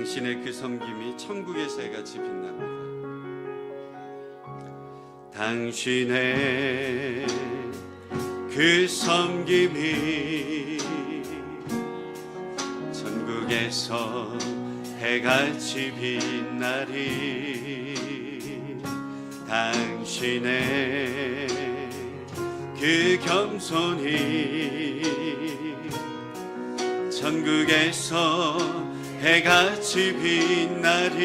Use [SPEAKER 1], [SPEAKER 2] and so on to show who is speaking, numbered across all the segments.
[SPEAKER 1] 당신의 그 섬김이 천국의 새같이 빛납니다. 당신의 그 섬김이 천국에서 해같이 빛나리. 당신의 그 겸손이 천국에서 해같이 빛나리.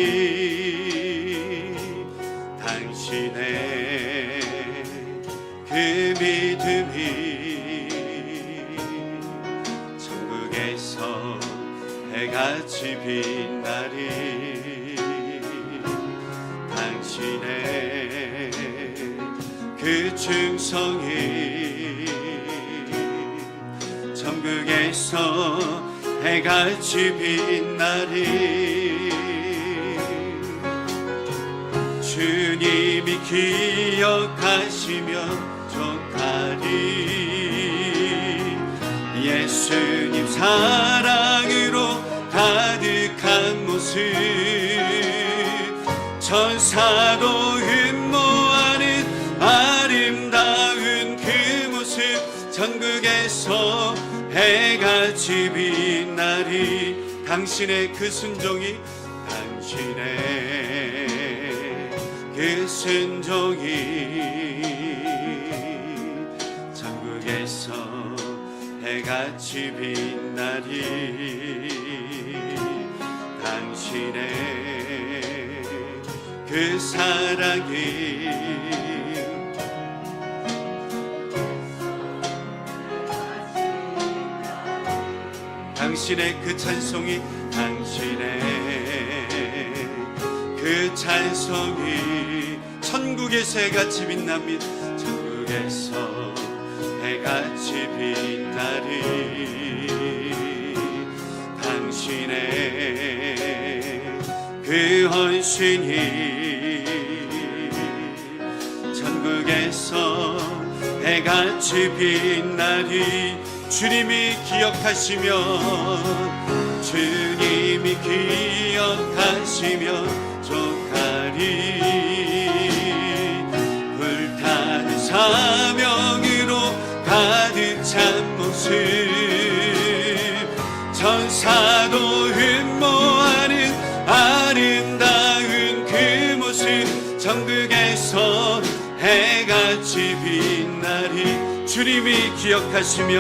[SPEAKER 1] 당신의 그 믿음이 천국에서 해같이 빛나리. 당신의 그 충성이 천국에서 해같이 빛나리. 주님이 기억하시면 좋다리. 예수님 사랑으로 가득한 모습 천사도 흠모하는 아름다운 그 모습 천국에서 해같이 빛나리. 당신의 그 순종이 그 순종이 천국에서 해같이 빛나리. 당신의 그 사랑이 당신의 그 찬송이 그 찬송이 천국에서 해같이 빛납니다. 천국에서 해같이 빛나리. 당신의 그 헌신이 천국에서 해같이 빛나리. 주님이 기억하시면 좋다리. 불타는 사명으로 가득 찬 모습 천사도 흠모하는 아름다운 그 모습 천국에서 해같이 빛나리. 주님이 기억하시면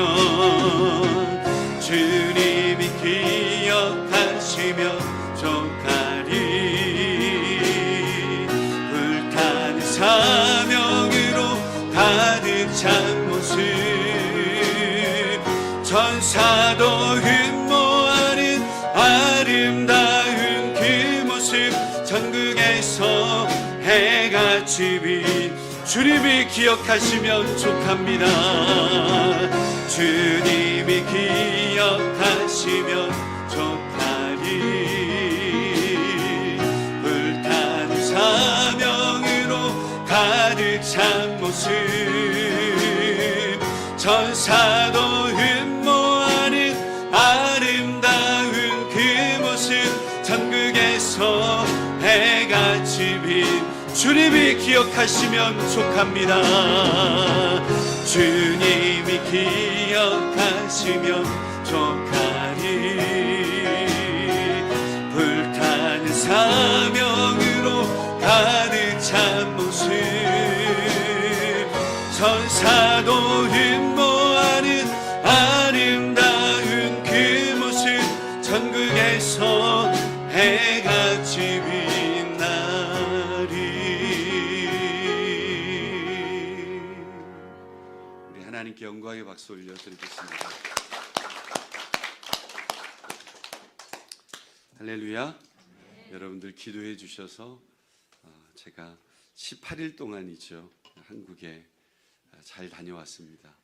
[SPEAKER 1] 좋다리. 불타는 사명으로 가득 찬 모습 천사도 흠모하는 아름다운 그 모습 천국에서 해같이 빛. 주님이 기억하시면 족합니다. 주님이 기억하시면 좋다리. 불타는 사명으로 가득 찬 모습 천사도 흠모하는 아름다운 그 모습 천국에서 해같이 빛. 주님이 기억하시면 족합니다. 주님이 기억하시면 좋다리. 불타는 사명으로 가득 찬 모습 천사도 흠모하는 아름다운 그 모습 천국에서 해같이 하나님께 영광의 박수 올려드리겠습니다. 할렐루야. 여러분들 기도해 주셔서 제가 18일 동안이죠, 한국에 잘 다녀왔습니다.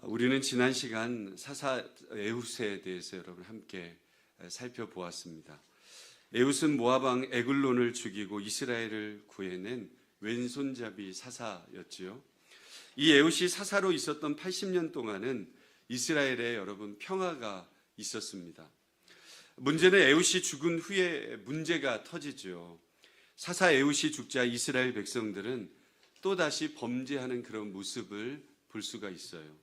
[SPEAKER 1] 우리는 지난 시간 사사 에훗에 대해서 여러분 함께 살펴보았습니다. 에훗은 모압 왕 에글론을 죽이고 이스라엘을 구해낸 왼손잡이 사사였지요. 이 에훗이 사사로 있었던 80년 동안은 이스라엘에 여러분 평화가 있었습니다. 문제는 에훗이 죽은 후에 문제가 터지죠. 사사 에훗이 죽자 이스라엘 백성들은 또다시 범죄하는 그런 모습을 볼 수가 있어요.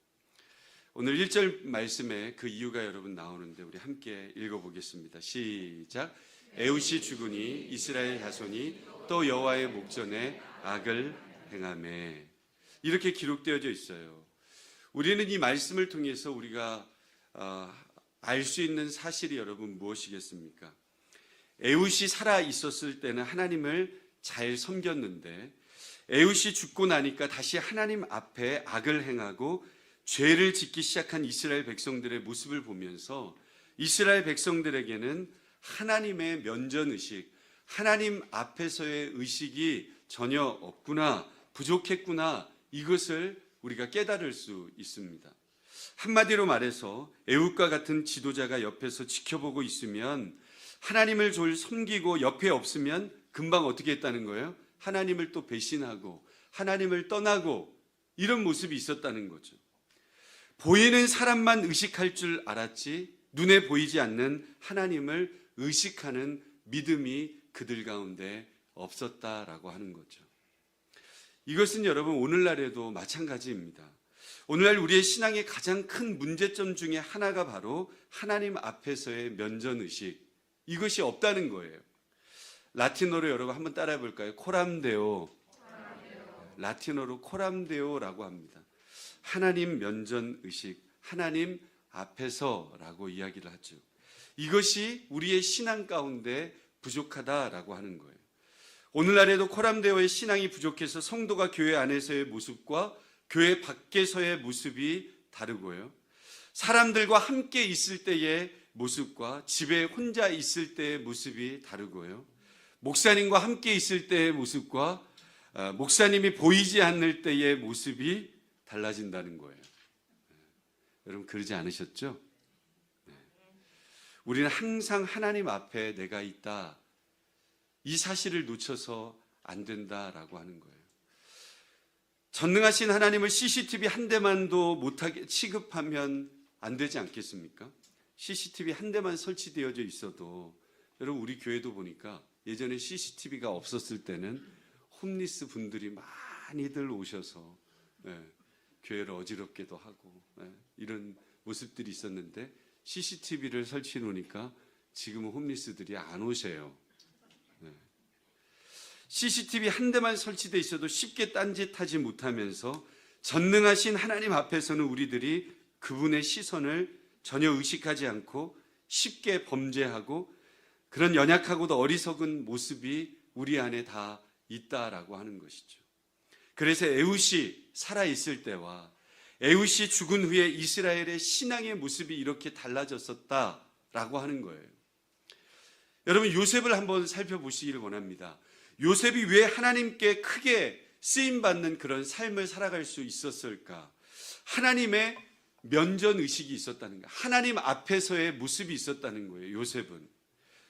[SPEAKER 1] 오늘 1절 말씀에 그 이유가 여러분 나오는데 우리 함께 읽어보겠습니다. 시작. 에훗이 죽으니 이스라엘 자손이 또 여호와의 목전에 악을 행하매. 이렇게 기록되어져 있어요. 우리는 이 말씀을 통해서 우리가 알 수 있는 사실이 여러분 무엇이겠습니까? 에훗이 살아 있었을 때는 하나님을 잘 섬겼는데 에훗이 죽고 나니까 다시 하나님 앞에 악을 행하고 죄를 짓기 시작한 이스라엘 백성들의 모습을 보면서 이스라엘 백성들에게는 하나님의 면전의식, 하나님 앞에서의 의식이 전혀 없구나, 부족했구나, 이것을 우리가 깨달을 수 있습니다. 한마디로 말해서 에훗과 같은 지도자가 옆에서 지켜보고 있으면 하나님을 잘 섬기고 옆에 없으면 금방 어떻게 했다는 거예요? 하나님을 또 배신하고 하나님을 떠나고 이런 모습이 있었다는 거죠. 보이는 사람만 의식할 줄 알았지 눈에 보이지 않는 하나님을 의식하는 믿음이 그들 가운데 없었다라고 하는 거죠. 이것은 여러분 오늘날에도 마찬가지입니다. 오늘날 우리의 신앙의 가장 큰 문제점 중에 하나가 바로 하나님 앞에서의 면전의식, 이것이 없다는 거예요. 라틴어로 여러분 한번 따라해 볼까요? 코람데오. 라틴어로 코람데오라고 합니다. 하나님 면전의식, 하나님 앞에서라고 이야기를 하죠. 이것이 우리의 신앙 가운데 부족하다라고 하는 거예요. 오늘날에도 코람데오의 신앙이 부족해서 성도가 교회 안에서의 모습과 교회 밖에서의 모습이 다르고요. 사람들과 함께 있을 때의 모습과 집에 혼자 있을 때의 모습이 다르고요. 목사님과 함께 있을 때의 모습과 목사님이 보이지 않을 때의 모습이 달라진다는 거예요. 여러분 그러지 않으셨죠? 우리는 항상 하나님 앞에 내가 있다. 이 사실을 놓쳐서 안 된다라고 하는 거예요. 전능하신 하나님을 CCTV 한 대만도 못하게 취급하면 안 되지 않겠습니까? CCTV 한 대만 설치되어져 있어도 여러분 우리 교회도 보니까 예전에 CCTV가 없었을 때는 홈리스 분들이 많이들 오셔서 교회를 어지럽게도 하고 이런 모습들이 있었는데 CCTV를 설치해 놓으니까 지금은 홈리스들이 안 오세요. CCTV 한 대만 설치되어 있어도 쉽게 딴짓하지 못하면서 전능하신 하나님 앞에서는 우리들이 그분의 시선을 전혀 의식하지 않고 쉽게 범죄하고 그런 연약하고도 어리석은 모습이 우리 안에 다 있다라고 하는 것이죠. 그래서 에훗이 살아있을 때와 에훗이 죽은 후에 이스라엘의 신앙의 모습이 이렇게 달라졌었다라고 하는 거예요. 여러분 요셉을 한번 살펴보시기를 원합니다. 요셉이 왜 하나님께 크게 쓰임받는 그런 삶을 살아갈 수 있었을까? 하나님의 면전의식이 있었다는 거예요. 하나님 앞에서의 모습이 있었다는 거예요. 요셉은.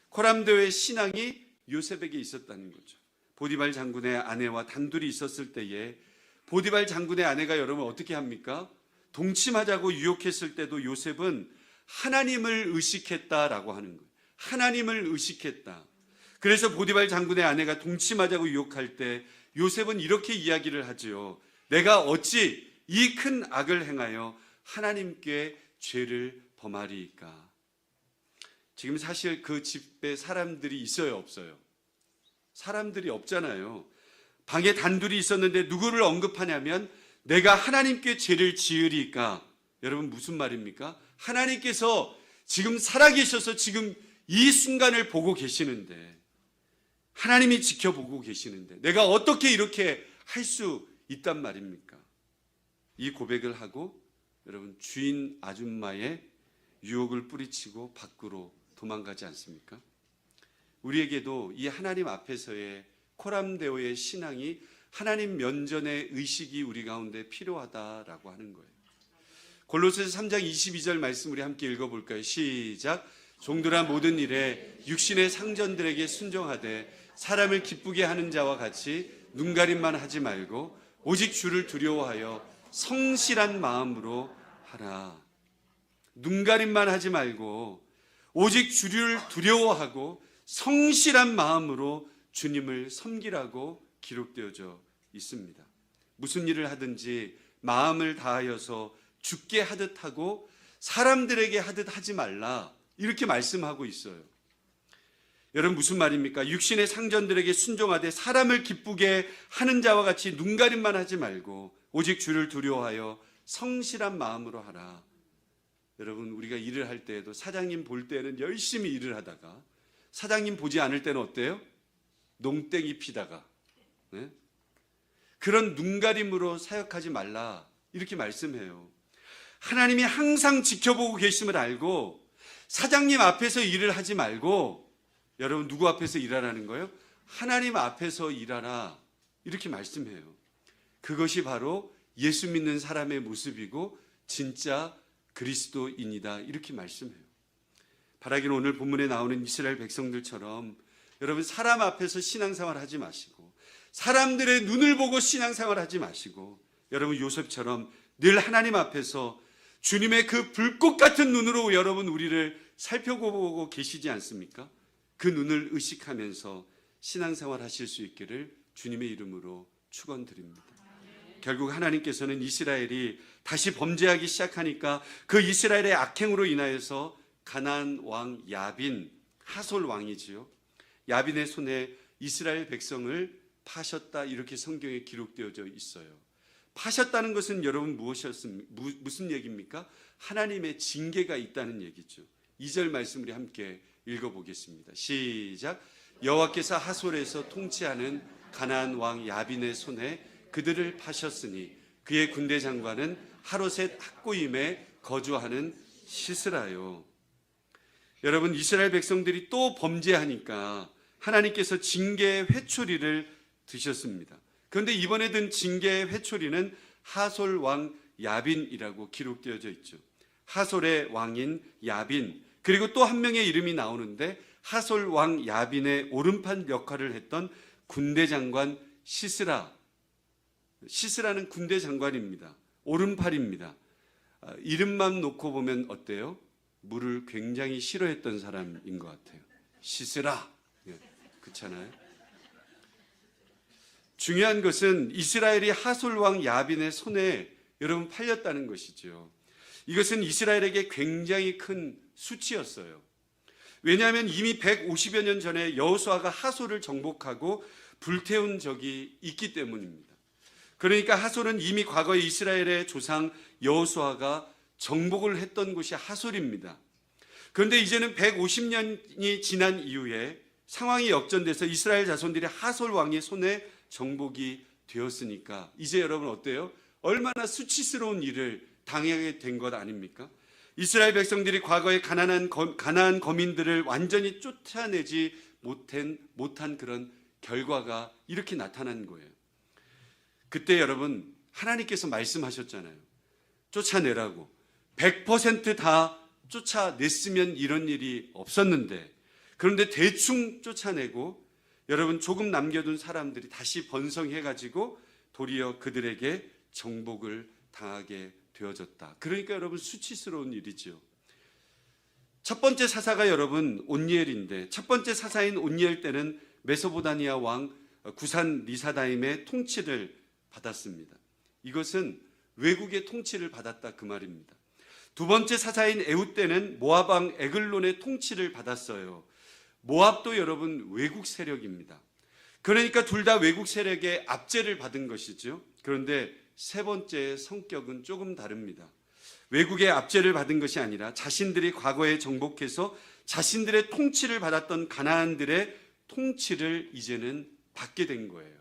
[SPEAKER 1] 코람데오의 신앙이 요셉에게 있었다는 거죠. 보디발 장군의 아내와 단둘이 있었을 때에 보디발 장군의 아내가 여러분 어떻게 합니까? 동침하자고 유혹했을 때도 요셉은 하나님을 의식했다라고 하는 거예요. 하나님을 의식했다. 그래서 보디발 장군의 아내가 동침하자고 유혹할 때 요셉은 이렇게 이야기를 하죠. 내가 어찌 이 큰 악을 행하여 하나님께 죄를 범하리이까. 지금 사실 그 집에 사람들이 있어요, 없어요? 사람들이 없잖아요. 방에 단둘이 있었는데 누구를 언급하냐면 내가 하나님께 죄를 지으리까. 여러분 무슨 말입니까? 하나님께서 지금 살아계셔서 지금 이 순간을 보고 계시는데 하나님이 지켜보고 계시는데 내가 어떻게 이렇게 할 수 있단 말입니까? 이 고백을 하고 여러분 주인 아줌마의 유혹을 뿌리치고 밖으로 도망가지 않습니까? 우리에게도 이 하나님 앞에서의 코람데오의 신앙이 하나님 면전의 의식이 우리 가운데 필요하다라고 하는 거예요. 골로새서 3장 22절 말씀 우리 함께 읽어볼까요? 시작. 종들아 모든 일에 육신의 상전들에게 순종하되 사람을 기쁘게 하는 자와 같이 눈가림만 하지 말고 오직 주를 두려워하여 성실한 마음으로 하라. 눈가림만 하지 말고 오직 주를 두려워하고 성실한 마음으로 주님을 섬기라고 기록되어져 있습니다. 무슨 일을 하든지 마음을 다하여서 주께 하듯 하고 사람들에게 하듯 하지 말라, 이렇게 말씀하고 있어요. 여러분, 무슨 말입니까? 육신의 상전들에게 순종하되 사람을 기쁘게 하는 자와 같이 눈가림만 하지 말고 오직 주를 두려워하여 성실한 마음으로 하라. 여러분, 우리가 일을 할 때에도 사장님 볼 때는 열심히 일을 하다가 사장님 보지 않을 때는 어때요? 농땡이 피다가, 네? 그런 눈가림으로 사역하지 말라, 이렇게 말씀해요. 하나님이 항상 지켜보고 계심을 알고 사장님 앞에서 일을 하지 말고, 여러분, 누구 앞에서 일하라는 거예요? 하나님 앞에서 일하라, 이렇게 말씀해요. 그것이 바로 예수 믿는 사람의 모습이고 진짜 그리스도인이다, 이렇게 말씀해요. 바라기는 오늘 본문에 나오는 이스라엘 백성들처럼 여러분, 사람 앞에서 신앙생활 하지 마시고 사람들의 눈을 보고 신앙생활 하지 마시고, 여러분, 요셉처럼 늘 하나님 앞에서 주님의 그 불꽃 같은 눈으로 여러분 우리를 살펴보고 계시지 않습니까? 그 눈을 의식하면서 신앙생활 하실 수 있기를 주님의 이름으로 축원드립니다. 결국 하나님께서는 이스라엘이 다시 범죄하기 시작하니까 그 이스라엘의 악행으로 인하여서 가나안 왕 야빈, 하솔 왕이지요, 야빈의 손에 이스라엘 백성을 파셨다, 이렇게 성경에 기록되어져 있어요. 파셨다는 것은 여러분 무슨 얘기입니까? 하나님의 징계가 있다는 얘기죠. 2절 말씀 우리 함께 읽어보겠습니다. 시작. 여호와께서 하솔에서 통치하는 가나안 왕 야빈의 손에 그들을 파셨으니 그의 군대 장관은 하로셋 학고임에 거주하는 시스라요. 여러분, 이스라엘 백성들이 또 범죄하니까 하나님께서 징계의 회초리를 드셨습니다. 그런데 이번에 든 징계의 회초리는 하솔 왕 야빈이라고 기록되어져 있죠. 하솔의 왕인 야빈, 그리고 또 한 명의 이름이 나오는데 하솔 왕 야빈의 오른팔 역할을 했던 군대 장관 시스라. 시스라는 군대 장관입니다. 오른팔입니다. 이름만 놓고 보면 어때요? 물을 굉장히 싫어했던 사람인 것 같아요. 시스라. 그렇잖아요. 중요한 것은 이스라엘이 하솔 왕 야빈의 손에 여러분 팔렸다는 것이죠. 이것은 이스라엘에게 굉장히 큰 수치였어요. 왜냐하면 이미 150여 년 전에 여호수아가 하솔을 정복하고 불태운 적이 있기 때문입니다. 그러니까 하솔은 이미 과거에 이스라엘의 조상 여호수아가 정복을 했던 곳이 하솔입니다. 그런데 이제는 150년이 지난 이후에 상황이 역전돼서 이스라엘 자손들이 하솔 왕의 손에 정복이 되었으니까 이제 여러분 어때요? 얼마나 수치스러운 일을 당하게 된 것 아닙니까? 이스라엘 백성들이 과거에 가나안 거민들을 완전히 쫓아내지 못한 그런 결과가 이렇게 나타난 거예요. 그때 여러분 하나님께서 말씀하셨잖아요. 쫓아내라고. 100% 쫓아냈으면 이런 일이 없었는데, 그런데 대충 쫓아내고 여러분 조금 남겨둔 사람들이 다시 번성해가지고 도리어 그들에게 정복을 당하게 되어졌다. 그러니까 여러분 수치스러운 일이죠. 첫 번째 사사가 여러분 온니엘인데, 첫 번째 사사인 온니엘 때는 메소포다미아 왕 구산 리사다임의 통치를 받았습니다. 이것은 외국의 통치를 받았다 그 말입니다. 두 번째 사사인 에훗 때는 모압 왕 에글론의 통치를 받았어요. 모압도 여러분 외국 세력입니다. 그러니까 둘 다 외국 세력의 압제를 받은 것이죠. 그런데 세 번째의 성격은 조금 다릅니다. 외국의 압제를 받은 것이 아니라 자신들이 과거에 정복해서 자신들의 통치를 받았던 가나안들의 통치를 이제는 받게 된 거예요.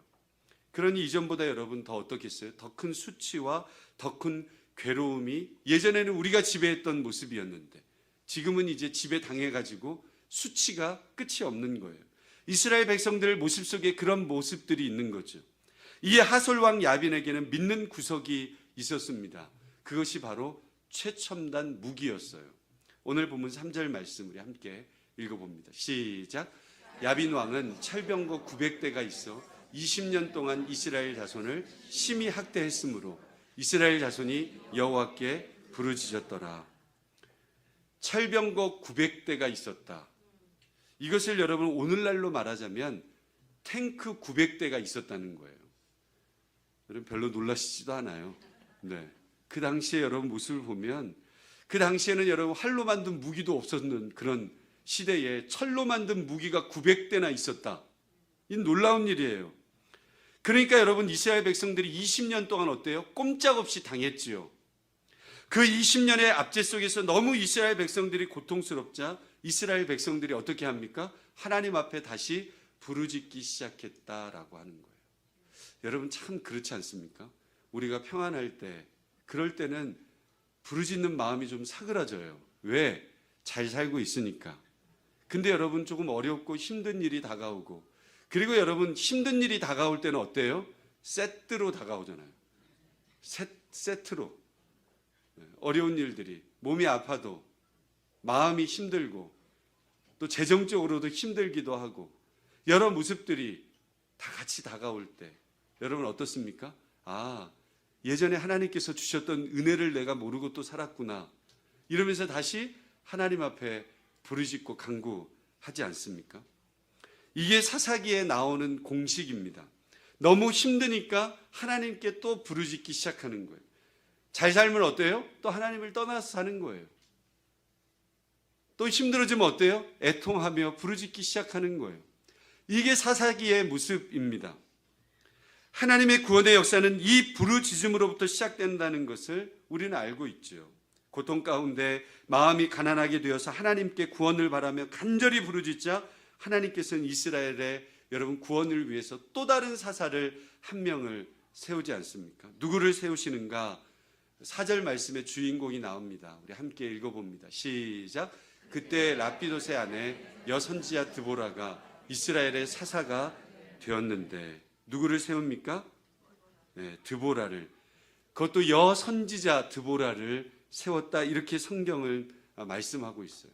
[SPEAKER 1] 그러니 이전보다 여러분 더 어떻겠어요? 더 큰 수치와 더 큰 괴로움이, 예전에는 우리가 지배했던 모습이었는데 지금은 이제 지배당해가지고 수치가 끝이 없는 거예요. 이스라엘 백성들 모습 속에 그런 모습들이 있는 거죠. 이에 하솔 왕 야빈에게는 믿는 구석이 있었습니다. 그것이 바로 최첨단 무기였어요. 오늘 본문 3절 말씀 우리 함께 읽어봅니다. 시작. 야빈 왕은 철병거 900대가 있어 20년 동안 이스라엘 자손을 심히 학대했으므로 이스라엘 자손이 여호와께 부르짖었더라. 철병거 900대가 있었다. 이것을 여러분 오늘날로 말하자면 탱크 900대가 있었다는 거예요. 여러분 별로 놀라시지도 않아요. 네. 그 당시에 여러분 모습을 보면 그 당시에는 여러분 활로 만든 무기도 없었는 그런 시대에 철로 만든 무기가 900대나 있었다. 이 놀라운 일이에요. 그러니까 여러분 이스라엘 백성들이 20년 동안 어때요? 꼼짝없이 당했지요. 그 20년의 압제 속에서 너무 이스라엘 백성들이 고통스럽자 이스라엘 백성들이 어떻게 합니까? 하나님 앞에 다시 부르짖기 시작했다라고 하는 거예요. 여러분 참 그렇지 않습니까? 우리가 평안할 때 그럴 때는 부르짖는 마음이 좀 사그라져요. 왜? 잘 살고 있으니까. 근데 여러분 조금 어렵고 힘든 일이 다가오고 그리고 여러분 힘든 일이 다가올 때는 어때요? 세트로 다가오잖아요. 세트로. 어려운 일들이 몸이 아파도 마음이 힘들고 또 재정적으로도 힘들기도 하고 여러 모습들이 다 같이 다가올 때 여러분 어떻습니까? 아, 예전에 하나님께서 주셨던 은혜를 내가 모르고 또 살았구나 이러면서 다시 하나님 앞에 부르짖고 간구하지 않습니까? 이게 사사기에 나오는 공식입니다. 너무 힘드니까 하나님께 또 부르짖기 시작하는 거예요. 잘 살면 어때요? 또 하나님을 떠나서 사는 거예요. 또 힘들어지면 어때요? 애통하며 부르짖기 시작하는 거예요. 이게 사사기의 모습입니다. 하나님의 구원의 역사는 이 부르짖음으로부터 시작된다는 것을 우리는 알고 있죠. 고통 가운데 마음이 가난하게 되어서 하나님께 구원을 바라며 간절히 부르짖자 하나님께서는 이스라엘의 여러분 구원을 위해서 또 다른 사사를 한 명을 세우지 않습니까? 누구를 세우시는가? 4절 말씀에 주인공이 나옵니다. 우리 함께 읽어봅니다. 시작. 그때 라피도세 아내 여선지자 드보라가 이스라엘의 사사가 되었는데 누구를 세웁니까? 네, 드보라를. 그것도 여선지자 드보라를 세웠다 이렇게 성경을 말씀하고 있어요.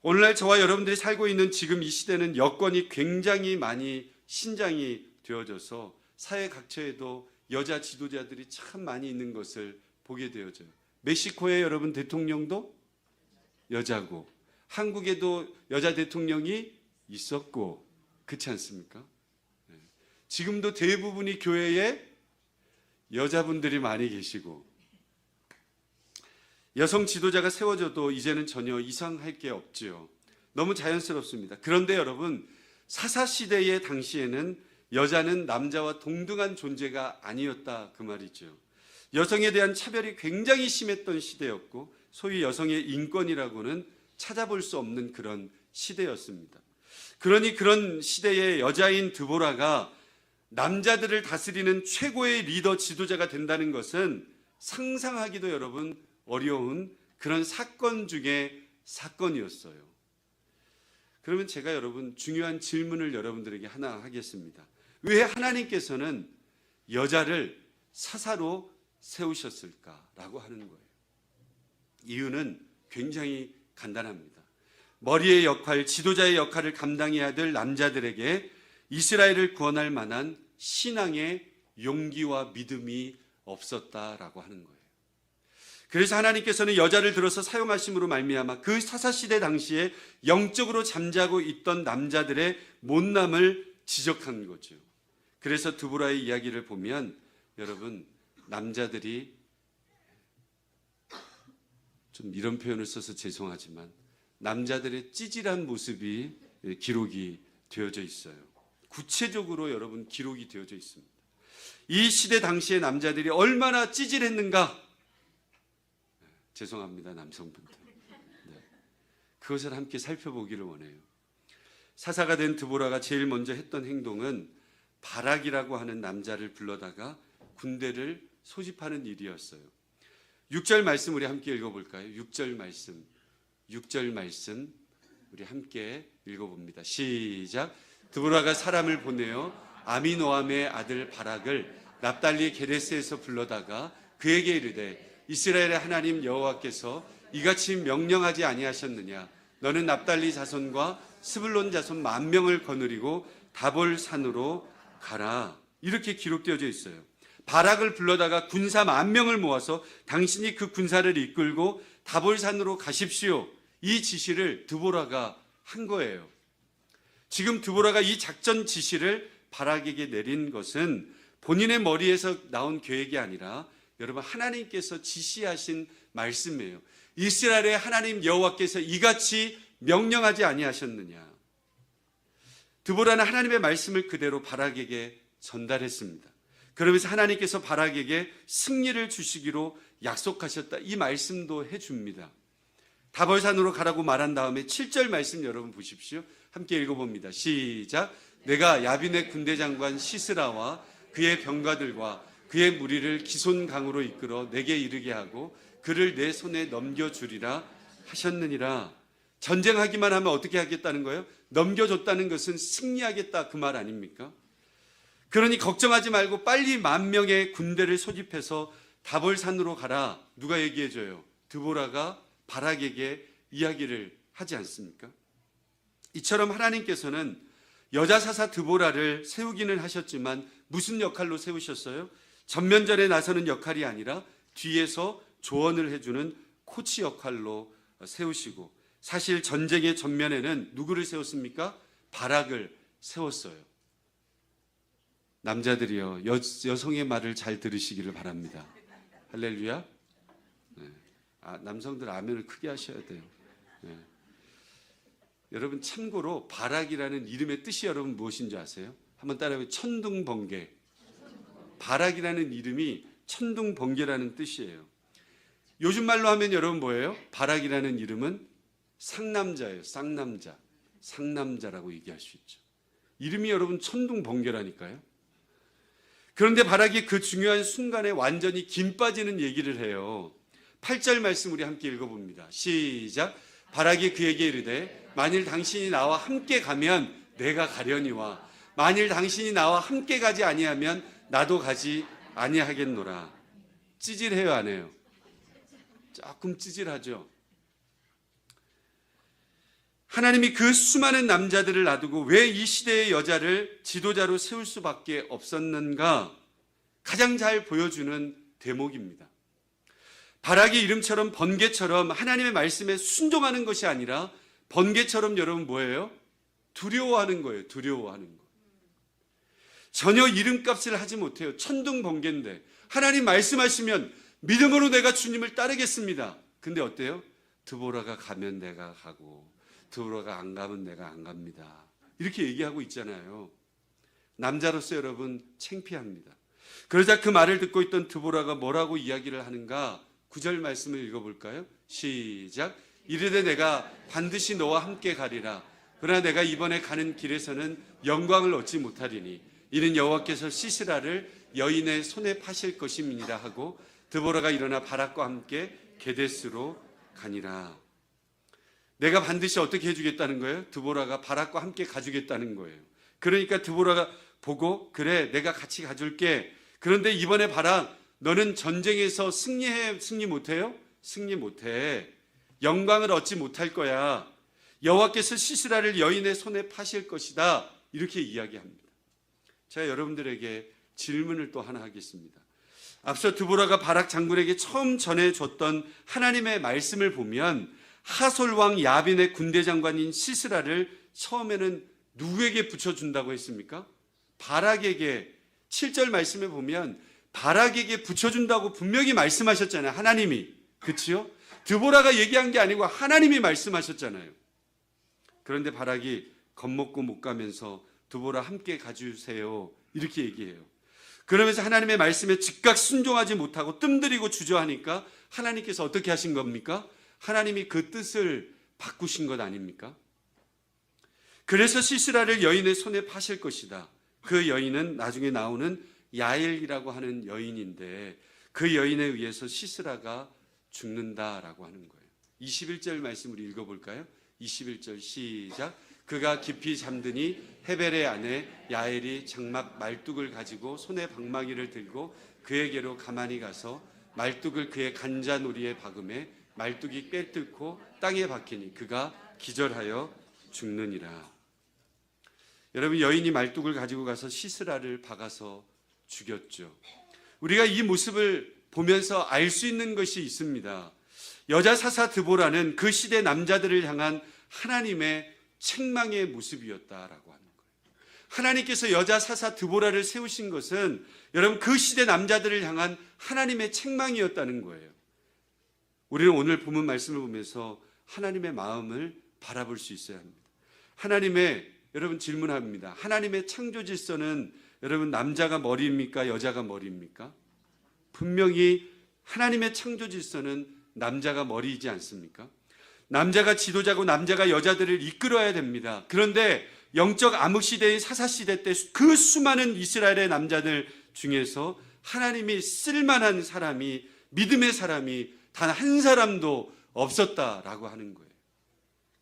[SPEAKER 1] 오늘날 저와 여러분들이 살고 있는 지금 이 시대는 여건이 굉장히 많이 신장이 되어져서 사회 각처에도 여자 지도자들이 참 많이 있는 것을 보게 되어져요. 멕시코의 여러분 대통령도 여자고 한국에도 여자 대통령이 있었고 그렇지 않습니까? 지금도 대부분이 교회에 여자분들이 많이 계시고 여성 지도자가 세워져도 이제는 전혀 이상할 게 없지요. 너무 자연스럽습니다. 그런데 여러분 사사시대의 당시에는 여자는 남자와 동등한 존재가 아니었다 그 말이죠. 여성에 대한 차별이 굉장히 심했던 시대였고 소위 여성의 인권이라고는 찾아볼 수 없는 그런 시대였습니다. 그러니 그런 시대의 여자인 드보라가 남자들을 다스리는 최고의 리더 지도자가 된다는 것은 상상하기도 여러분 어려운 그런 사건 중에 사건이었어요. 그러면 제가 여러분 중요한 질문을 여러분들에게 하나 하겠습니다. 왜 하나님께서는 여자를 사사로 세우셨을까라고 하는 거예요. 이유는 굉장히 간단합니다. 머리의 역할, 지도자의 역할을 감당해야 될 남자들에게 이스라엘을 구원할 만한 신앙의 용기와 믿음이 없었다라고 하는 거예요. 그래서 하나님께서는 여자를 들어서 사용하심으로 말미암아 그 사사시대 당시에 영적으로 잠자고 있던 남자들의 못남을 지적한 거죠. 그래서 드보라의 이야기를 보면 여러분 남자들이 좀 이런 표현을 써서 죄송하지만 남자들의 찌질한 모습이 기록이 되어져 있어요. 구체적으로 여러분 기록이 되어져 있습니다. 이 시대 당시의 남자들이 얼마나 찌질했는가? 죄송합니다, 남성분들. 네. 그것을 함께 살펴보기를 원해요. 사사가 된 드보라가 제일 먼저 했던 행동은 바락이라고 하는 남자를 불러다가 군대를 소집하는 일이었어요. 6절 말씀 우리 함께 읽어볼까요? 6절 말씀 우리 함께 읽어봅니다. 시작. 드보라가 사람을 보내어 아미노암의 아들 바락을 납달리 게데스에서 불러다가 그에게 이르되 이스라엘의 하나님 여호와께서 이같이 명령하지 아니하셨느냐? 너는 납달리 자손과 스불론 자손 10,000명을 거느리고 다볼 산으로 가라. 이렇게 기록되어져 있어요. 바락을 불러다가 군사 10,000명을 모아서 당신이 그 군사를 이끌고 다볼 산으로 가십시오. 이 지시를 드보라가 한 거예요. 지금 드보라가 이 작전 지시를 바락에게 내린 것은 본인의 머리에서 나온 계획이 아니라 여러분 하나님께서 지시하신 말씀이에요. 이스라엘의 하나님 여호와께서 이같이 명령하지 아니하셨느냐. 드보라는 하나님의 말씀을 그대로 바락에게 전달했습니다. 그러면서 하나님께서 바락에게 승리를 주시기로 약속하셨다. 이 말씀도 해줍니다. 다볼산으로 가라고 말한 다음에 7절 말씀 여러분 보십시오. 함께 읽어봅니다. 시작. 내가 야빈의 군대 장관 시스라와 그의 병가들과 그의 무리를 기손강으로 이끌어 내게 이르게 하고 그를 내 손에 넘겨주리라 하셨느니라. 전쟁하기만 하면 어떻게 하겠다는 거예요? 넘겨줬다는 것은 승리하겠다 그 말 아닙니까? 그러니 걱정하지 말고 빨리 10,000명의 군대를 소집해서 다볼산으로 가라. 누가 얘기해줘요? 드보라가 바락에게 이야기를 하지 않습니까? 이처럼 하나님께서는 여자 사사 드보라를 세우기는 하셨지만 무슨 역할로 세우셨어요? 전면전에 나서는 역할이 아니라 뒤에서 조언을 해주는 코치 역할로 세우시고, 사실 전쟁의 전면에는 누구를 세웠습니까? 바락을 세웠어요. 남자들이요, 여성의 말을 잘 들으시기를 바랍니다. 할렐루야. 네. 남성들 아멘을 크게 하셔야 돼요. 네. 여러분 참고로 바락이라는 이름의 뜻이 여러분 무엇인지 아세요? 한번 따라해보세요. 천둥번개. 바락이라는 이름이 천둥번개라는 뜻이에요. 요즘 말로 하면 여러분 뭐예요? 바락이라는 이름은 상남자예요. 쌍남자. 상남자라고 얘기할 수 있죠. 이름이 여러분 천둥번개라니까요. 그런데 바락이 그 중요한 순간에 완전히 김 빠지는 얘기를 해요. 8절 말씀 우리 함께 읽어봅니다. 시작. 바락이 그에게 이르되 만일 당신이 나와 함께 가면 내가 가려니와 만일 당신이 나와 함께 가지 아니하면 나도 가지 아니하겠노라. 찌질해요, 안 해요? 조금 찌질하죠. 하나님이 그 수많은 남자들을 놔두고 왜 이 시대의 여자를 지도자로 세울 수밖에 없었는가? 가장 잘 보여주는 대목입니다. 바락이 이름처럼 번개처럼 하나님의 말씀에 순종하는 것이 아니라 번개처럼 여러분 뭐예요? 두려워하는 거예요. 두려워하는 거. 전혀 이름값을 하지 못해요. 천둥번개인데 하나님 말씀하시면 믿음으로 내가 주님을 따르겠습니다. 근데 어때요? 드보라가 가면 내가 가고 드보라가 안 가면 내가 안 갑니다. 이렇게 얘기하고 있잖아요. 남자로서 여러분 창피합니다. 그러자 그 말을 듣고 있던 드보라가 뭐라고 이야기를 하는가? 9절 말씀을 읽어볼까요? 시작. 이르되 내가 반드시 너와 함께 가리라. 그러나 내가 이번에 가는 길에서는 영광을 얻지 못하리니 이는 여호와께서 시스라를 여인의 손에 파실 것임이니라 하고 드보라가 일어나 바락과 함께 게데스로 가니라. 내가 반드시 어떻게 해주겠다는 거예요? 드보라가 바락과 함께 가주겠다는 거예요. 그러니까 드보라가 보고 그래 내가 같이 가줄게. 그런데 이번에 바락 너는 전쟁에서 승리 못해요? 승리 못해. 영광을 얻지 못할 거야. 여호와께서 시스라를 여인의 손에 파실 것이다. 이렇게 이야기합니다. 제가 여러분들에게 질문을 또 하나 하겠습니다. 앞서 드보라가 바락 장군에게 처음 전해줬던 하나님의 말씀을 보면 하솔왕 야빈의 군대 장관인 시스라를 처음에는 누구에게 붙여준다고 했습니까? 바락에게. 7절 말씀에 보면 바락에게 붙여준다고 분명히 말씀하셨잖아요. 하나님이. 그치요? 드보라가 얘기한 게 아니고 하나님이 말씀하셨잖아요. 그런데 바락이 겁먹고 못 가면서 드보라 함께 가주세요. 이렇게 얘기해요. 그러면서 하나님의 말씀에 즉각 순종하지 못하고 뜸들이고 주저하니까 하나님께서 어떻게 하신 겁니까? 하나님이 그 뜻을 바꾸신 것 아닙니까? 그래서 시스라를 여인의 손에 파실 것이다. 그 여인은 나중에 나오는 야엘이라고 하는 여인인데 그 여인에 의해서 시스라가 죽는다라고 하는 거예요. 21절 말씀을 읽어볼까요? 21절 시작. 그가 깊이 잠드니 헤벨의 아내 야엘이 장막 말뚝을 가지고 손에 방망이를 들고 그에게로 가만히 가서 말뚝을 그의 간자놀이에 박음에 말뚝이 꿰뚫고 땅에 박히니 그가 기절하여 죽느니라. 여러분 여인이 말뚝을 가지고 가서 시스라를 박아서 죽였죠. 우리가 이 모습을 보면서 알 수 있는 것이 있습니다. 여자 사사 드보라는 그 시대 남자들을 향한 하나님의 책망의 모습이었다라고 하는 거예요. 하나님께서 여자 사사 드보라를 세우신 것은 여러분 그 시대 남자들을 향한 하나님의 책망이었다는 거예요. 우리는 오늘 본문 말씀을 보면서 하나님의 마음을 바라볼 수 있어야 합니다. 여러분 질문합니다. 하나님의 창조 질서는 여러분 남자가 머리입니까? 여자가 머리입니까? 분명히 하나님의 창조 질서는 남자가 머리이지 않습니까? 남자가 지도자고 남자가 여자들을 이끌어야 됩니다. 그런데 영적 암흑시대의 사사시대 때 그 수많은 이스라엘의 남자들 중에서 하나님이 쓸만한 사람이, 믿음의 사람이 단 한 사람도 없었다라고 하는 거예요.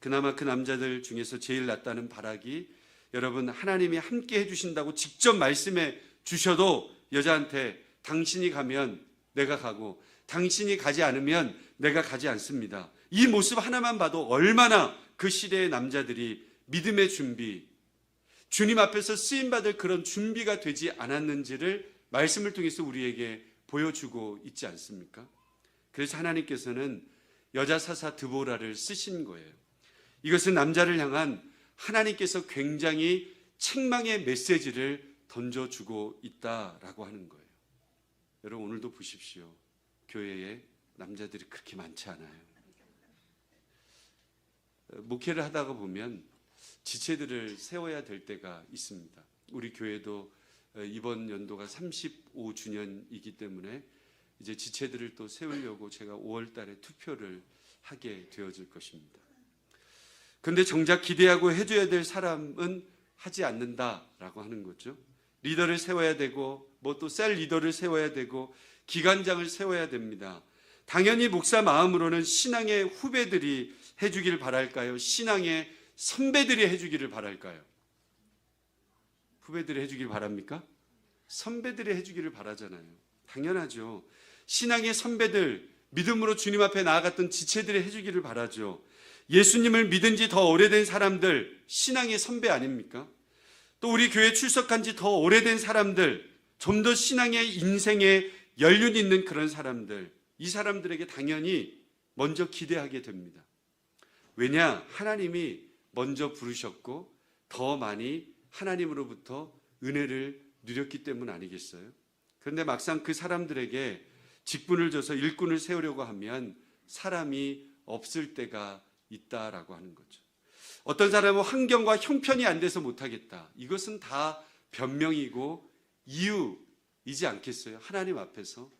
[SPEAKER 1] 그나마 그 남자들 중에서 제일 낫다는 바락이 여러분 하나님이 함께 해주신다고 직접 말씀해 주셔도 여자한테 당신이 가면 내가 가고 당신이 가지 않으면 내가 가지 않습니다. 이 모습 하나만 봐도 얼마나 그 시대의 남자들이 믿음의 준비, 주님 앞에서 쓰임받을 그런 준비가 되지 않았는지를 말씀을 통해서 우리에게 보여주고 있지 않습니까? 그래서 하나님께서는 여자 사사 드보라를 쓰신 거예요. 이것은 남자를 향한 하나님께서 굉장히 책망의 메시지를 던져주고 있다라고 하는 거예요. 여러분 오늘도 보십시오. 교회에 남자들이 그렇게 많지 않아요. 목회를 하다가 보면 지체들을 세워야 될 때가 있습니다. 우리 교회도 이번 연도가 35주년이기 때문에 이제 지체들을 또 세우려고 제가 5월 달에 투표를 하게 되어질 것입니다. 그런데 정작 기대하고 해줘야 될 사람은 하지 않는다라고 하는 거죠. 리더를 세워야 되고 뭐 또 셀 리더를 세워야 되고 기관장을 세워야 됩니다. 당연히 목사 마음으로는 신앙의 후배들이 해주기를 바랄까요? 신앙의 선배들이 해주기를 바랄까요? 후배들이 해주기를 바랍니까? 선배들이 해주기를 바라잖아요. 당연하죠. 신앙의 선배들, 믿음으로 주님 앞에 나아갔던 지체들이 해주기를 바라죠. 예수님을 믿은 지 더 오래된 사람들, 신앙의 선배 아닙니까? 또 우리 교회 출석한 지 더 오래된 사람들, 좀 더 신앙의 인생에 연륜 있는 그런 사람들, 이 사람들에게 당연히 먼저 기대하게 됩니다. 왜냐? 하나님이 먼저 부르셨고 더 많이 하나님으로부터 은혜를 누렸기 때문 아니겠어요? 그런데 막상 그 사람들에게 직분을 줘서 일꾼을 세우려고 하면 사람이 없을 때가 있다라고 하는 거죠. 어떤 사람은 환경과 형편이 안 돼서 못하겠다. 이것은 다 변명이고 이유이지 않겠어요? 하나님 앞에서.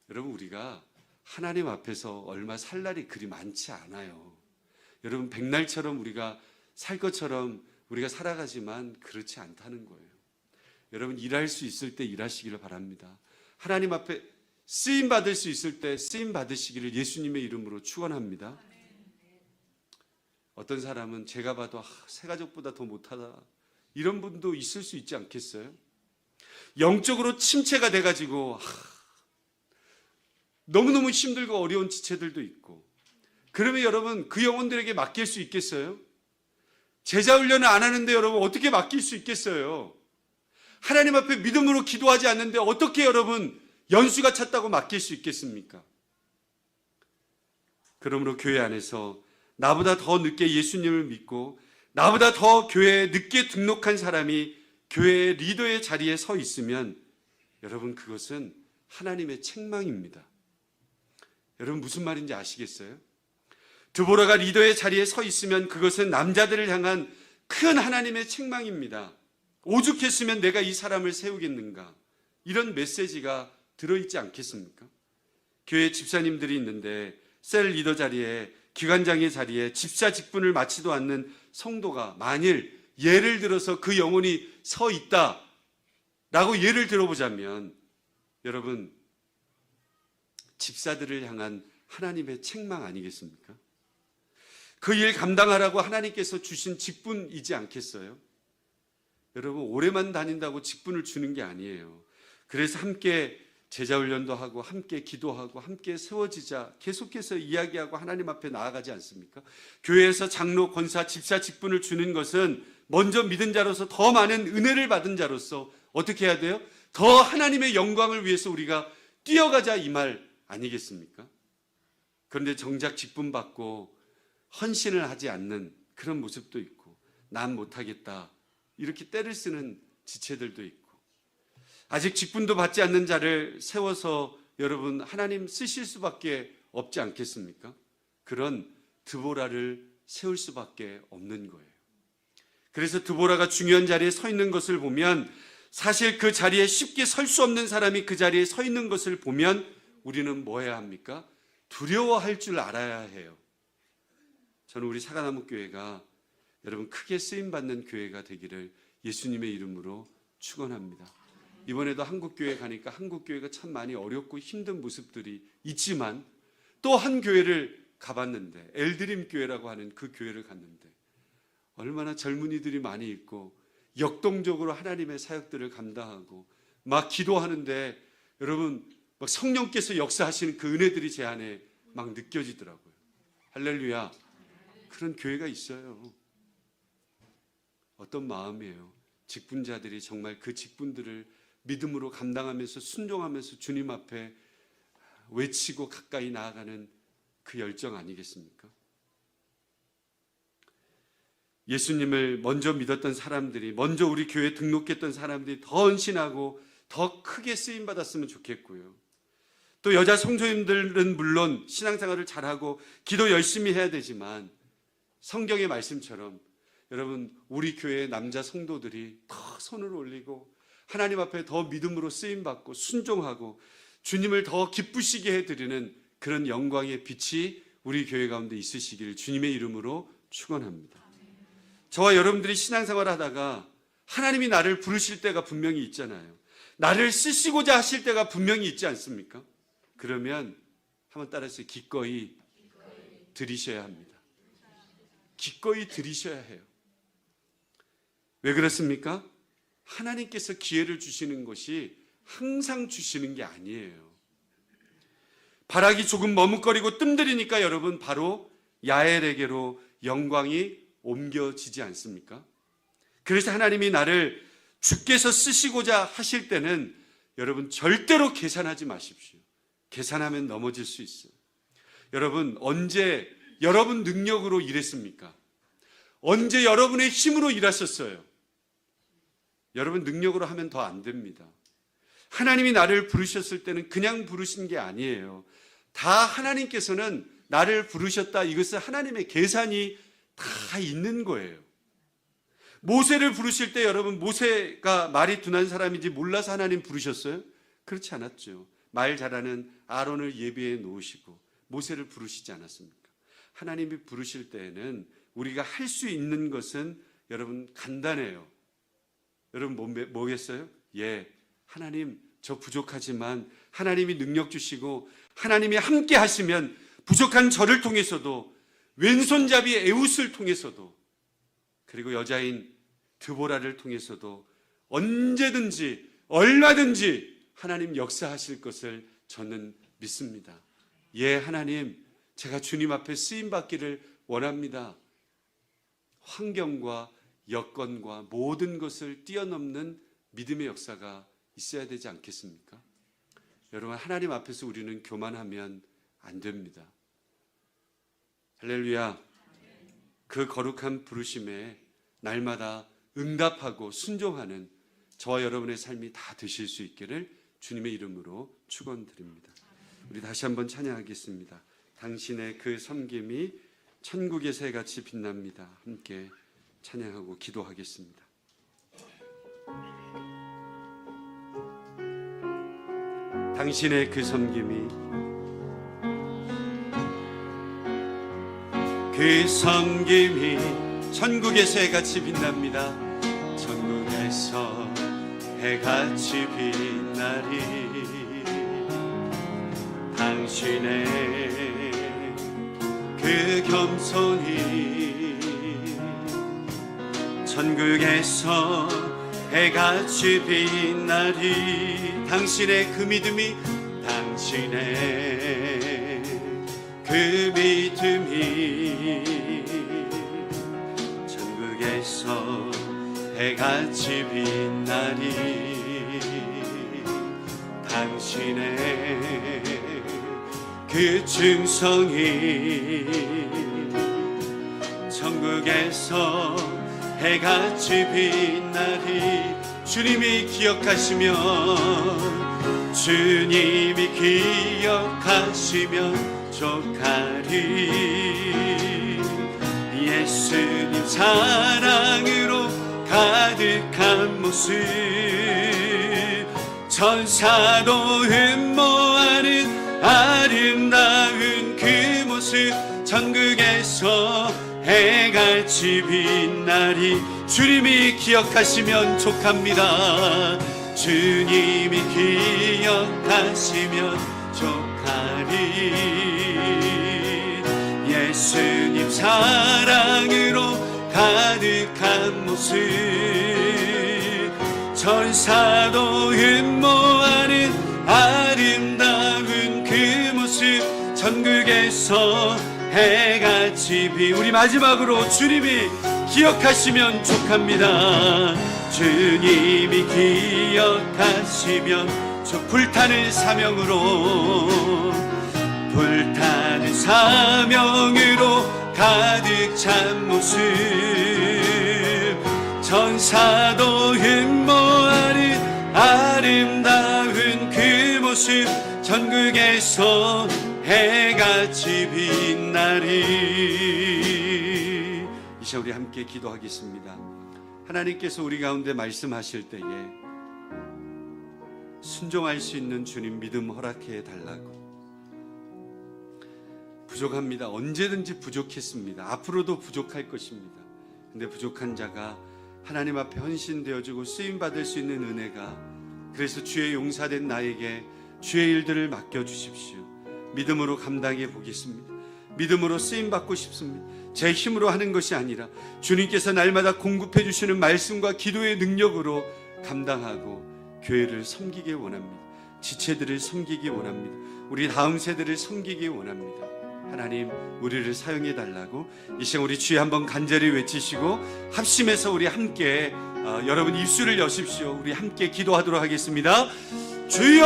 [SPEAKER 1] 여러분 우리가 하나님 앞에서 얼마 살 날이 그리 많지 않아요. 여러분 백날처럼 우리가 살 것처럼 우리가 살아가지만 그렇지 않다는 거예요. 여러분 일할 수 있을 때 일하시기를 바랍니다. 하나님 앞에 쓰임 받을 수 있을 때 쓰임 받으시기를 예수님의 이름으로 축원합니다. 어떤 사람은 제가 봐도 새 가족보다 더 못하다 이런 분도 있을 수 있지 않겠어요? 영적으로 침체가 돼가지고 너무너무 힘들고 어려운 지체들도 있고, 그러면 여러분 그 영혼들에게 맡길 수 있겠어요? 제자 훈련을 안 하는데 여러분 어떻게 맡길 수 있겠어요? 하나님 앞에 믿음으로 기도하지 않는데 어떻게 여러분 연수가 찼다고 맡길 수 있겠습니까? 그러므로 교회 안에서 나보다 더 늦게 예수님을 믿고 나보다 더 교회에 늦게 등록한 사람이 교회의 리더의 자리에 서 있으면 여러분 그것은 하나님의 책망입니다. 여러분 무슨 말인지 아시겠어요? 드보라가 리더의 자리에 서 있으면 그것은 남자들을 향한 큰 하나님의 책망입니다. 오죽했으면 내가 이 사람을 세우겠는가, 이런 메시지가 들어있지 않겠습니까? 교회 집사님들이 있는데 셀 리더 자리에, 기관장의 자리에 집사 직분을 맡지도 않는 성도가 만일 예를 들어서 그 영혼이 서 있다라고 예를 들어보자면 여러분 집사들을 향한 하나님의 책망 아니겠습니까? 그 일 감당하라고 하나님께서 주신 직분이지 않겠어요? 여러분 오래만 다닌다고 직분을 주는 게 아니에요. 그래서 함께 제자훈련도 하고 함께 기도하고 함께 세워지자 계속해서 이야기하고 하나님 앞에 나아가지 않습니까? 교회에서 장로, 권사, 집사 직분을 주는 것은 먼저 믿은 자로서 더 많은 은혜를 받은 자로서 어떻게 해야 돼요? 더 하나님의 영광을 위해서 우리가 뛰어가자 이 말 아니겠습니까? 그런데 정작 직분 받고 헌신을 하지 않는 그런 모습도 있고, 난 못하겠다 이렇게 때를 쓰는 지체들도 있고, 아직 직분도 받지 않는 자를 세워서 여러분 하나님 쓰실 수밖에 없지 않겠습니까? 그런 드보라를 세울 수밖에 없는 거예요. 그래서 드보라가 중요한 자리에 서 있는 것을 보면, 사실 그 자리에 쉽게 설 수 없는 사람이 그 자리에 서 있는 것을 보면 우리는 뭐 해야 합니까? 두려워할 줄 알아야 해요. 저는 우리 사과나무 교회가 여러분 크게 쓰임받는 교회가 되기를 예수님의 이름으로 축원합니다. 이번에도 한국교회 가니까 한국교회가 참 많이 어렵고 힘든 모습들이 있지만, 또 한 교회를 가봤는데, 엘드림 교회라고 하는 그 교회를 갔는데 얼마나 젊은이들이 많이 있고 역동적으로 하나님의 사역들을 감당하고 막 기도하는데, 여러분 막 성령께서 역사하시는 그 은혜들이 제 안에 막 느껴지더라고요. 할렐루야. 그런 교회가 있어요. 어떤 마음이에요? 직분자들이 정말 그 직분들을 믿음으로 감당하면서 순종하면서 주님 앞에 외치고 가까이 나아가는 그 열정 아니겠습니까? 예수님을 먼저 믿었던 사람들이, 먼저 우리 교회에 등록했던 사람들이 더 헌신하고 더 크게 쓰임받았으면 좋겠고요. 또 여자 성도님들은 물론 신앙생활을 잘하고 기도 열심히 해야 되지만, 성경의 말씀처럼 여러분 우리 교회의 남자 성도들이 더 손을 올리고 하나님 앞에 더 믿음으로 쓰임받고 순종하고 주님을 더 기쁘시게 해드리는 그런 영광의 빛이 우리 교회 가운데 있으시길 주님의 이름으로 축원합니다. 저와 여러분들이 신앙생활을 하다가 하나님이 나를 부르실 때가 분명히 있잖아요. 나를 쓰시고자 하실 때가 분명히 있지 않습니까? 그러면 한번 따라서 기꺼이 들이셔야 합니다. 기꺼이 들이셔야 해요. 왜 그렇습니까? 하나님께서 기회를 주시는 것이 항상 주시는 게 아니에요. 바라기 조금 머뭇거리고 뜸들이니까 여러분 바로 야엘에게로 영광이 옮겨지지 않습니까? 그래서 하나님이 나를 주께서 쓰시고자 하실 때는 여러분 절대로 계산하지 마십시오. 계산하면 넘어질 수 있어요. 여러분 언제 여러분 능력으로 일했습니까? 언제 여러분의 힘으로 일하셨어요? 여러분 능력으로 하면 더 안 됩니다. 하나님이 나를 부르셨을 때는 그냥 부르신 게 아니에요. 다 하나님께서는 나를 부르셨다, 이것은 하나님의 계산이 다 있는 거예요. 모세를 부르실 때 여러분 모세가 말이 둔한 사람인지 몰라서 하나님 부르셨어요? 그렇지 않았죠. 말 잘하는 아론을 예비해 놓으시고 모세를 부르시지 않았습니까? 하나님이 부르실 때에는 우리가 할 수 있는 것은 여러분 간단해요. 여러분 뭐겠어요? 예, 하나님 저 부족하지만 하나님이 능력 주시고 하나님이 함께 하시면 부족한 저를 통해서도, 왼손잡이 에웃을 통해서도, 그리고 여자인 드보라를 통해서도 언제든지 얼마든지 하나님 역사하실 것을 저는 믿습니다. 예, 하나님 제가 주님 앞에 쓰임받기를 원합니다. 환경과 여건과 모든 것을 뛰어넘는 믿음의 역사가 있어야 되지 않겠습니까? 여러분 하나님 앞에서 우리는 교만하면 안 됩니다. 할렐루야. 그 거룩한 부르심에 날마다 응답하고 순종하는 저와 여러분의 삶이 다 되실 수 있기를 주님의 이름으로 축원드립니다. 우리 다시 한번 찬양하겠습니다. 당신의 그 섬김이 천국의 새같이 빛납니다. 함께 찬양하고 기도하겠습니다. 당신의 그 섬김이, 그 섬김이 천국의 새같이 빛납니다. 천국에서 해같이 빛나리. 당신의 그 겸손이 천국에서 해같이 빛나리. 당신의 그 믿음이, 당신의 그 믿음이 천국에서 해같이 빛나리. 당신의 그 그 충성이 천국에서 해같이 빛나리. 주님이 기억하시면, 주님이 기억하시면 족하리. 예수님 사랑으로 가득한 모습, 천사도 흠모하는 아름다운 그 모습, 천국에서 해같이 빛나리. 주님이 기억하시면 족합니다. 주님이 기억하시면 족하리. 예수님 사랑으로 가득한 모습, 천사도 흠모하는 아름다운 그 모습, 천국에서 해같이 우리 마지막으로 주님이 기억하시면 족합니다. 주님이 기억하시면 불타는 사명으로, 불타는 사명으로 가득 찬 모습, 천사도 흠모하는 아름다운 그 모습, 천국에서 해같이 빛나리. 이 시간 우리 함께 기도하겠습니다. 하나님께서 우리 가운데 말씀하실 때에 순종할 수 있는 주님 믿음 허락해 달라고. 부족합니다. 언제든지 부족했습니다. 앞으로도 부족할 것입니다. 근데 부족한 자가 하나님 앞에 헌신되어주고 쓰임받을 수 있는 은혜가, 그래서 주의 용사된 나에게 주의 일들을 맡겨주십시오. 믿음으로 감당해 보겠습니다. 믿음으로 쓰임받고 싶습니다. 제 힘으로 하는 것이 아니라 주님께서 날마다 공급해 주시는 말씀과 기도의 능력으로 감당하고 교회를 섬기기 원합니다. 지체들을 섬기기 원합니다. 우리 다음 세대를 섬기기 원합니다. 하나님, 우리를 사용해 달라고 이 시간 우리 주에 한번 간절히 외치시고 합심해서 우리 함께 여러분 입술을 여십시오. 우리 함께 기도하도록 하겠습니다. 주여!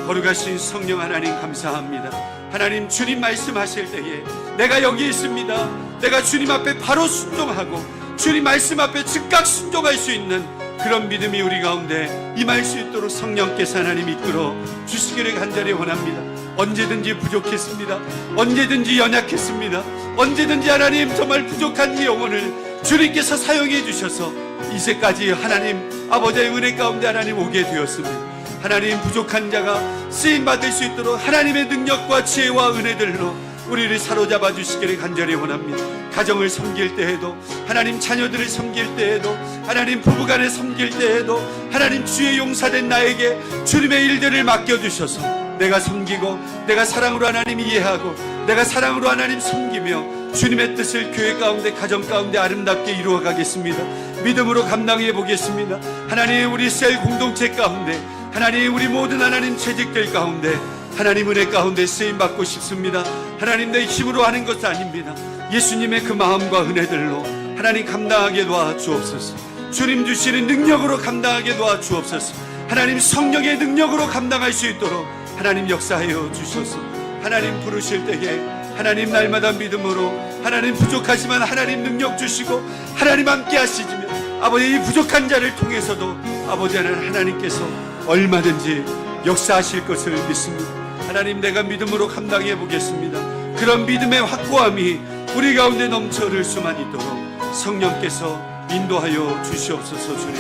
[SPEAKER 1] 거룩하신 성령 하나님 감사합니다. 하나님, 주님 말씀하실 때에 내가 여기 있습니다. 내가 주님 앞에 바로 순종하고 주님 말씀 앞에 즉각 순종할 수 있는 그런 믿음이 우리 가운데 임할 수 있도록 성령께서 하나님 이끌어 주시기를 간절히 원합니다. 언제든지 부족했습니다. 언제든지 연약했습니다. 언제든지 하나님 정말 부족한 이 영혼을 주님께서 사용해 주셔서 이제까지 하나님 아버지의 은혜 가운데 하나님 오게 되었습니다. 하나님, 부족한 자가 쓰임받을 수 있도록 하나님의 능력과 지혜와 은혜들로 우리를 사로잡아 주시기를 간절히 원합니다. 가정을 섬길 때에도, 하나님 자녀들을 섬길 때에도, 하나님 부부간에 섬길 때에도 하나님 주의 용사된 나에게 주님의 일들을 맡겨주셔서 내가 섬기고 내가 사랑으로 하나님 이해하고 내가 사랑으로 하나님 섬기며 주님의 뜻을 교회 가운데 가정 가운데 아름답게 이루어 가겠습니다. 믿음으로 감당해 보겠습니다. 하나님, 우리 셀 공동체 가운데 하나님, 우리 모든 하나님 재직들 가운데 하나님 은혜 가운데 쓰임받고 싶습니다. 하나님, 내 힘으로 하는 것 아닙니다. 예수님의 그 마음과 은혜들로 하나님 감당하게 도와주옵소서. 주님 주시는 능력으로 감당하게 도와주옵소서. 하나님, 성령의 능력으로 감당할 수 있도록 하나님 역사하여 주셔서 하나님 부르실 때에 하나님 날마다 믿음으로 하나님 부족하지만 하나님 능력 주시고 하나님 함께 하시지만 아버지 이 부족한 자를 통해서도 아버지 하나님께서 얼마든지 역사하실 것을 믿습니다. 하나님, 내가 믿음으로 감당해 보겠습니다. 그런 믿음의 확고함이 우리 가운데 넘쳐 흐를 수만 있도록 성령께서 인도하여 주시옵소서. 주님,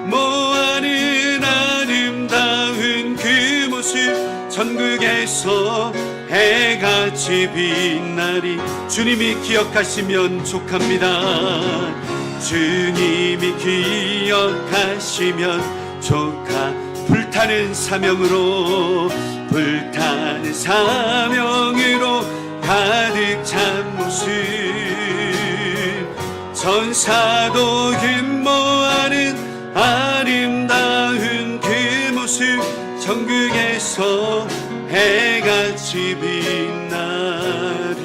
[SPEAKER 1] 모아는 아름다운 그 모습, 천국에서 해같이 빛나리. 주님이 기억하시면 족합니다. 주님이 기억하시면 족하. 불타는 사명으로, 불타는 사명으로 가득 찬 모습, 천사도 흠모하는 아름다운 그 모습, 천국에서 해같이 빛나리.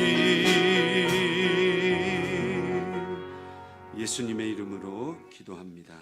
[SPEAKER 1] 예수님의 이름으로 기도합니다.